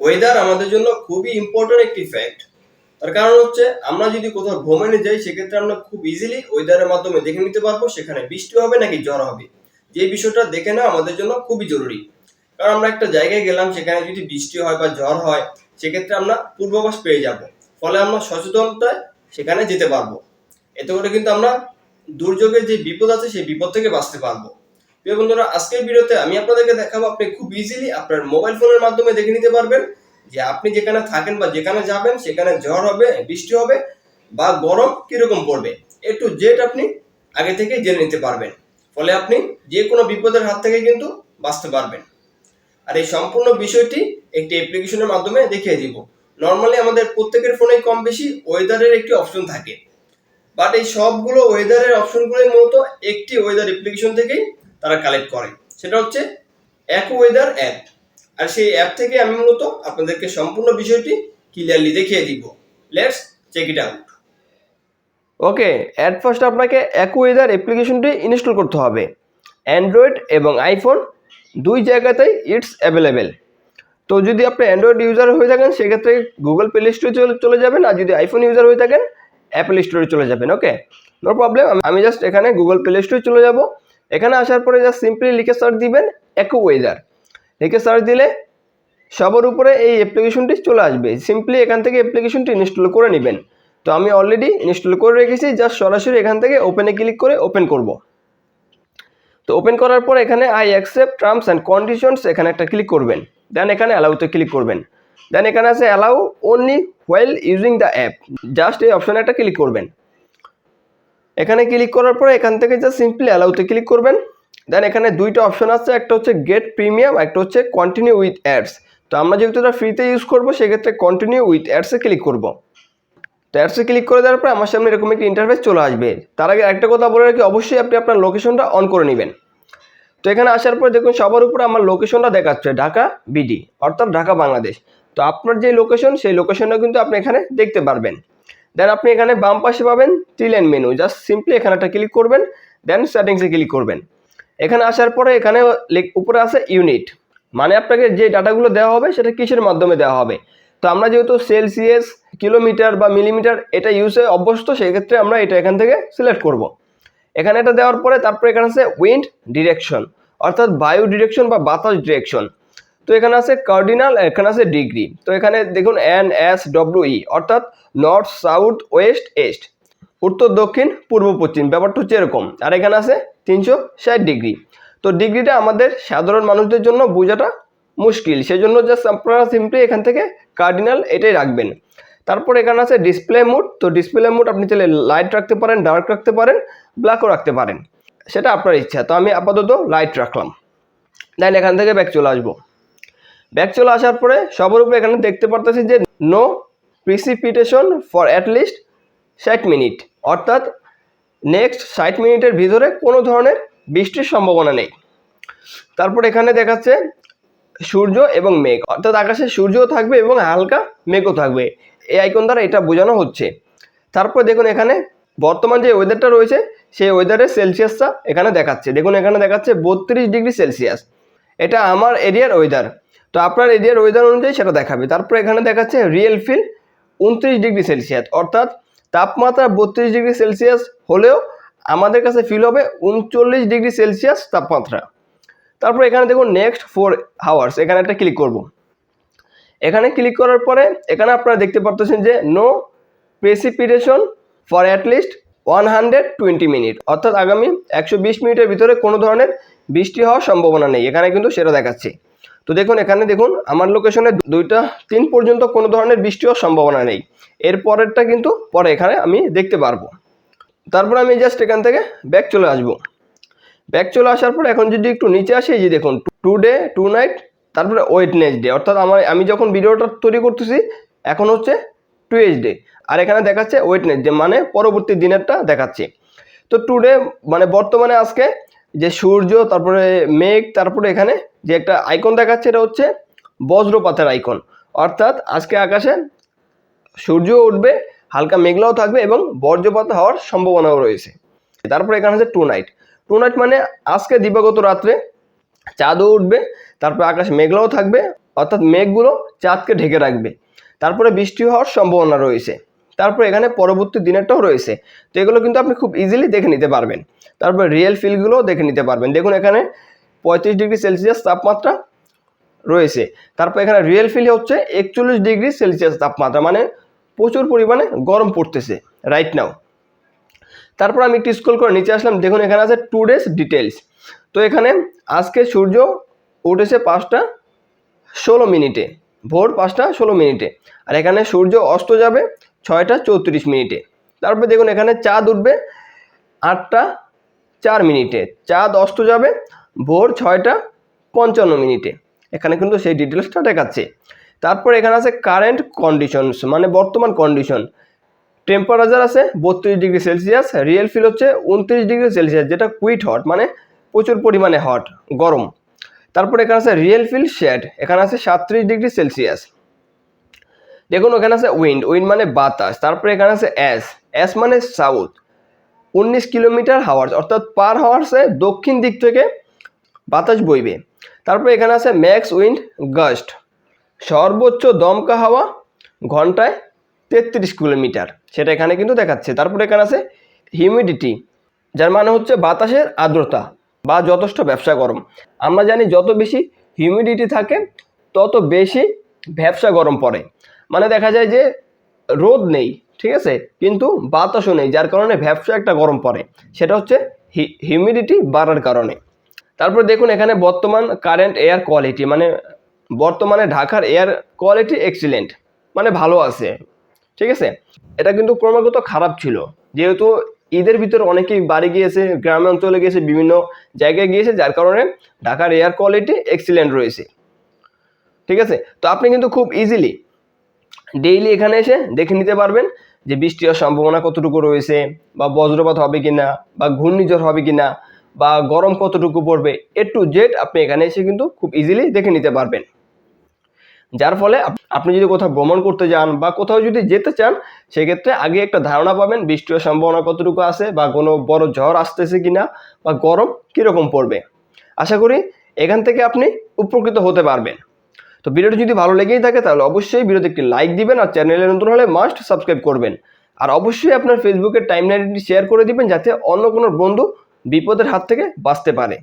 Weather আমাদের জন্য খুবই ইম্পর্টেন্ট একটি ফ্যাক্ট। তার কারণ হচ্ছে আমরা যদি কোথাও ভ্রমণে যাই সেক্ষেত্রে আমরা খুব ইজিলি ওয়েদারের মাধ্যমে দেখে নিতে পারবো সেখানে বৃষ্টি হবে নাকি ঝড় হবে। যে বিষয়টা দেখে নেওয়া আমাদের জন্য খুবই জরুরি। কারণ আমরা একটা জায়গায় গেলাম, সেখানে যদি বৃষ্টি হয় বা ঝড় হয় সেক্ষেত্রে আমরা পূর্বাভাস পেয়ে যাব, ফলে আমরা সচেতনতায় সেখানে যেতে পারবো। এতে করে কিন্তু আমরা দুর্যোগের যে বিপদ আছে সেই বিপদ থেকে বাঁচতে পারবো। প্রিয় বন্ধুরা, আজকের ভিডিওতে আমি আপনাদেরকে দেখাবো আপনি খুব ইজিলি আপনার মোবাইল ফোনের মাধ্যমে দেখে নিতে পারবেন যে আপনি যেখানে থাকেন বা যেখানে যাবেন সেখানে ঝড় হবে, বৃষ্টি হবে বা গরম কিরকম পড়বে, এ টু জেড আপনি আগে থেকে জেনে নিতে পারবেন। ফলে আপনি যে কোনো বিপদের হাত থেকে কিন্তু বাঁচতে পারবেন। আর এই সম্পূর্ণ বিষয়টি একটি অ্যাপ্লিকেশনের মাধ্যমে দেখিয়ে দিব। নর্মালি আমাদের প্রত্যেকের ফোনে কম বেশি ওয়েদারের একটি অপশন থাকে, বাট এই সবগুলো ওয়েদারের অপশনগুলোই মূলত একটি ওয়েদার অ্যাপ্লিকেশন থেকেই তারা কালেক্ট করে, সেটা হচ্ছে ওয়েদার অ্যাপ। আর সেই অ্যাপ থেকে আমি মূলত আপনাদেরকে সম্পূর্ণ বিষয়টি ক্লিয়ারলি দেখিয়ে দিব। Let's check it out. Okay, at first আপনাকে ওয়েদার অ্যাপ্লিকেশনটি ইনস্টল করতে হবে। অ্যান্ড্রয়েড এবং আইফোন দুই জায়গাতেই ইটস অ্যাভেলেবেল। তো যদি আপনি অ্যান্ড্রয়েড ইউজার হয়ে থাকেন সেক্ষেত্রে গুগল প্লে স্টোরে চলে যাবেন, আর যদি আইফোন ইউজার হয়ে থাকেন অ্যাপল স্টোরে চলে যাবেন। ওকে, নো প্রবলেম। আমি জাস্ট এখানে গুগল প্লে স্টোরে চলে যাব। এখানে আসার পরে জাস্ট সিম্পলি লিখে সার্চ দিবেন ওয়েদার। লিখে সার্চ দিলে সবার উপরে এই অ্যাপ্লিকেশনটি চলে আসবে। সিম্পলি এখান থেকে অ্যাপ্লিকেশনটি ইনস্টল করে নেবেন। তো আমি অলরেডি ইনস্টল করে রেখেছি, জাস্ট সরাসরি এখান থেকে ওপেনে ক্লিক করে ওপেন করব। তো ওপেন করার পর এখানে I accept terms and conditions এখানে একটা ক্লিক করবেন। দেন এখানে অ্যালাউতে ক্লিক করবেন। দেন এখানে আছে allow only while using the app, just এই অপশানে একটা ক্লিক করবেন। এখানে ক্লিক করার পরে এখান থেকে জাস্ট সিম্পলি অ্যালাউতে ক্লিক করবেন। দেন এখানে দুইটা অপশন আছে, একটা হচ্ছে গেট প্রিমিয়াম, একটা হচ্ছে কন্টিনিউ উইথ অ্যাডস। তো আমরা যেহেতু এটা ফ্রিতে ইউজ করবো সেক্ষেত্রে কন্টিনিউ উইথ অ্যাডসে ক্লিক করব। তো অ্যাডসে ক্লিক করে দেওয়ার পরে আমার সামনে এরকম একটি ইন্টারফেস চলে আসবে। তার আগে একটা কথা বলে রাখি, অবশ্যই আপনি আপনার লোকেশনটা অন করে নেবেন। তো এখানে আসার পরে দেখুন সবার উপরে আমার লোকেশনটা দেখাচ্ছে ঢাকা বিডি, অর্থাৎ ঢাকা বাংলাদেশ। তো আপনার যে লোকেশন সেই লোকেশনটা কিন্তু আপনি এখানে দেখতে পারবেন। দেন আপনি এখানে বাম পাশে পাবেন three line menu, just simply এখানে একটা ক্লিক করবেন। দেন সেটিংসে ক্লিক করবেন। এখানে আসার পরে এখানে উপরে আছে ইউনিট, মানে আপনাকে যে ডাটাগুলো দেওয়া হবে সেটা কিসের মাধ্যমে দেওয়া হবে। তো আমরা যেহেতু সেলসিয়াস, কিলোমিটার বা মিলিমিটার এটা ইউজে অভ্যস্ত, সেক্ষেত্রে আমরা এটা এখান থেকে সিলেক্ট করব। এখানে এটা দেওয়ার পরে তারপরে এখানে আছে উইন্ড ডিরেকশন, অর্থাৎ বায়ু ডিরেকশন বা বাতাস ডিরেকশন। তো এখানে আছে কার্ডিনাল, এখানে আছে ডিগ্রি। তো এখানে দেখুন NSWE, অর্থাৎ নর্থ, সাউথ, ওয়েস্ট, ইস্ট, উত্তর, দক্ষিণ, পূর্ব, পশ্চিম। ব্যাপারটা হচ্ছে এরকম। আর এখানে আছে 360 ডিগ্রি। তো ডিগ্রিটা আমাদের সাধারণ মানুষদের জন্য বোঝাটা মুশকিল, সেজন্য জাস্ট আপনারা সিম্পলি এখান থেকে কার্ডিনাল এটাই রাখবেন। তারপর এখানে আছে ডিসপ্লে মোড। তো ডিসপ্লে মোড আপনি চাইলে লাইট রাখতে পারেন, ডার্ক রাখতে পারেন, ব্ল্যাকও রাখতে পারেন, সেটা আপনার ইচ্ছা। তো আমি আপাতত লাইট রাখলাম। দেন এখান থেকে ব্যাক চলে আসবো। ব্যাক চলে আসার পরে সবার উপরে এখানে দেখতে পারতেছি যে no precipitation for at least 60 minute, অর্থাৎ নেক্সট 60 মিনিটের ভিতরে কোনো ধরনের বৃষ্টির সম্ভাবনা নেই। তারপর এখানে দেখাচ্ছে সূর্য এবং মেঘ, অর্থাৎ আকাশে সূর্যও থাকবে এবং হালকা মেঘও থাকবে। এই আইকন দ্বারা এটা বোঝানো হচ্ছে। তারপর দেখুন এখানে বর্তমান যে ওয়েদারটা রয়েছে সেই ওয়েদারের সেলসিয়াসটা এখানে দেখাচ্ছে। দেখুন এখানে দেখাচ্ছে 32 ডিগ্রি সেলসিয়াস। এটা আমার এরিয়ার ওয়েদার। তো আপনার এরিয়ার ওয়েদার অনুযায়ী সেটা দেখাবে। তারপর এখানে দেখাচ্ছে রিয়েল ফিল 29 ডিগ্রি সেলসিয়াস, অর্থাৎ তাপমাত্রা 32 ডিগ্রি সেলসিয়াস হলেও আমাদের কাছে ফিল হবে 39 ডিগ্রি সেলসিয়াস তাপমাত্রা। তারপর এখানে দেখুন নেক্সট 4 আওয়ার্স, এখানে একটা ক্লিক করব। এখানে ক্লিক করার পরে এখানে আপনারা দেখতে পাচ্ছেন যে no precipitation for at least 120 minute, অর্থাৎ আগামী 120 মিনিটের ভিতরে কোনো ধরনের বৃষ্টি হওয়ার সম্ভাবনা নেই। এখানে কিন্তু সেটা দেখাচ্ছে। তো দেখুন এখানে দেখুন আমার লোকেশনে 2টা 3 পর্যন্ত কোনো ধরনের বৃষ্টি হওয়ার সম্ভাবনা নেই। এর পরেরটা কিন্তু পরে এখানে আমি দেখতে পারবো। তারপর আমি জাস্ট এখান থেকে ব্যাক চলে আসবো। ব্যাক চলে আসার পর এখন যদি একটু নিচে আসি, এই যে দেখুন টুডে, টু নাইট, তারপরে ওয়েডনেসডে, অর্থাৎ আমি যখন ভিডিওটা তৈরি করতেছি এখন হচ্ছে টুয়েসডে, আর এখানে দেখাচ্ছে ওয়েডনেসডে মানে পরবর্তী দিনেরটা দেখাচ্ছে। তো টুডে মানে বর্তমানে আজকে যে সূর্য, তারপরে মেঘ, তারপরে এখানে যে একটা আইকন দেখাচ্ছে এটা হচ্ছে বজ্রপাতের আইকন, অর্থাৎ আজকে আকাশে সূর্য উঠবে, হালকা মেঘলাও থাকবে এবং বজ্রপাত হওয়ার সম্ভাবনাও রয়েছে। তারপরে এখানে আছে টু নাইট। টু নাইট মানে আজকে দিবাগত রাত্রে চাঁদও উঠবে, তারপরে আকাশ মেঘলাও থাকবে, অর্থাৎ মেঘগুলো চাঁদকে ঢেকে রাখবে। তারপরে বৃষ্টি হওয়ার সম্ভাবনা রয়েছে। তারপরে এখানে পরবর্তী দিনেরটাও রয়েছে। তো এগুলো কিন্তু আপনি খুব ইজিলি দেখে নিতে পারবেন। তারপরে রিয়েল ফিলগুলোও দেখে নিতে পারবেন। দেখুন এখানে 35 ডিগ্রি সেলসিয়াস তাপমাত্রা রয়েছে। তারপর এখানে রিয়েল ফিল হচ্ছে 41 ডিগ্রি সেলসিয়াস তাপমাত্রা, মানে প্রচুর পরিমাণে গরম পড়তেছে রাইট নাও। তারপর আমি একটু স্ক্রল করে নিচে আসলাম, দেখুন এখানে আছে টুডেস ডিটেলস। তো এখানে আজকে সূর্য উঠেছে 5টা 16 মিনিটে, ভোর 5টা 16 মিনিটে। আর এখানে সূর্য অস্ত যাবে 6টা 34 মিনিটে। তারপর দেখুন এখানে চাঁদ উঠবে 8টা 4 মিনিটে, চাঁদ অস্ত যাবে ভোর 6টা 55 মিনিটে। এখানে কিন্তু সেই ডিটেলসটা দেখাচ্ছে। তারপর এখানে আছে কারেন্ট কন্ডিশনস, মানে বর্তমান কন্ডিশন। টেম্পারেচার আছে 32 ডিগ্রি সেলসিয়াস, রিয়েল ফিল হচ্ছে 29 ডিগ্রি সেলসিয়াস, যেটা কুইট হট, মানে প্রচুর পরিমাণে হট, গরম। তারপর এখানে আছে রিয়েল ফিল শেড, এখানে আছে 37 ডিগ্রি সেলসিয়াস। দেখুন ওখানে আছে উইন্ড, উইন্ড মানে বাতাস। তারপরে এখানে আছে এস, এস মানে সাউথ, 19 কিলোমিটার হাওয়ার্স, অর্থাৎ পার হাওয়ার্সে দক্ষিণ দিক থেকে বাতাস বইবে। তারপরে এখানে আছে ম্যাক্স উইন্ড গাস্ট, সর্বোচ্চ দমকা হাওয়া ঘন্টায় 33 কিলোমিটার, সেটা এখানে কিন্তু দেখাচ্ছে। তারপরে এখানে আছে হিউমিডিটি, যার মানে হচ্ছে বাতাসের আর্দ্রতা বা যথেষ্ট ব্যবসা গরম। আমরা জানি যত বেশি হিউমিডিটি থাকে তত বেশি ব্যবসা গরম পড়ে, মানে দেখা যায় যে রোদ নেই, ঠিক আছে, কিন্তু বাতাসও নেই, যার কারণে ব্যবসা একটা গরম পড়ে, সেটা হচ্ছে হিউমিডিটি বাড়ার কারণে। তারপর দেখুন এখানে বর্তমান কারেন্ট এয়ার কোয়ালিটি, মানে বর্তমানে ঢাকার এয়ার কোয়ালিটি এক্সিলেন্ট, মানে ভালো আছে, ঠিক আছে। এটা কিন্তু ক্রমাগত খারাপ ছিল, যেহেতু ঈদের ভিতরে অনেকেই বাড়ি গিয়েছে, গ্রামে অঞ্চলে গিয়েছে, বিভিন্ন জায়গায় গিয়েছে, যার কারণে ঢাকার এয়ার কোয়ালিটি এক্সিলেন্ট রয়েছে, ঠিক আছে। তো আপনি কিন্তু খুব ইজিলি ডেইলি এখানে এসে দেখে নিতে পারবেন যে বৃষ্টি হওয়ার সম্ভাবনা কতটুকু রয়েছে, বা বজ্রপাত হবে কিনা, বা ঘূর্ণিঝড় হবে কিনা, বা গরম কতটুকু পড়বে, এ টু জেড আপনি এখানে এসে কিন্তু খুব ইজিলি দেখে নিতে পারবেন। যার ফলে আপনি যদি কোথাও ভ্রমণ করতে যান বা কোথাও যদি যেতে চান, সেক্ষেত্রে আগে একটা ধারণা পাবেন বৃষ্টি হওয়ার সম্ভাবনা কতটুকু আছে, বা কোনো বড় ঝড় আসতেছে কিনা, বা গরম কীরকম পড়বে। আশা করি এখান থেকে আপনি উপকৃত হতে পারবেন। তো ভিডিওটি যদি ভালো লেগেই থাকে তাহলে অবশ্যই ভিডিওতে একটি লাইক দিবেন, আর চ্যানেলে নতুন হলে মাস্ট সাবস্ক্রাইব করবেন। আর অবশ্যই আপনার ফেসবুকের টাইমলাইনটি শেয়ার করে দিবেন, যাতে অন্য কোনো বন্ধু বিপদের হাত থেকে বাঁচতে পারে।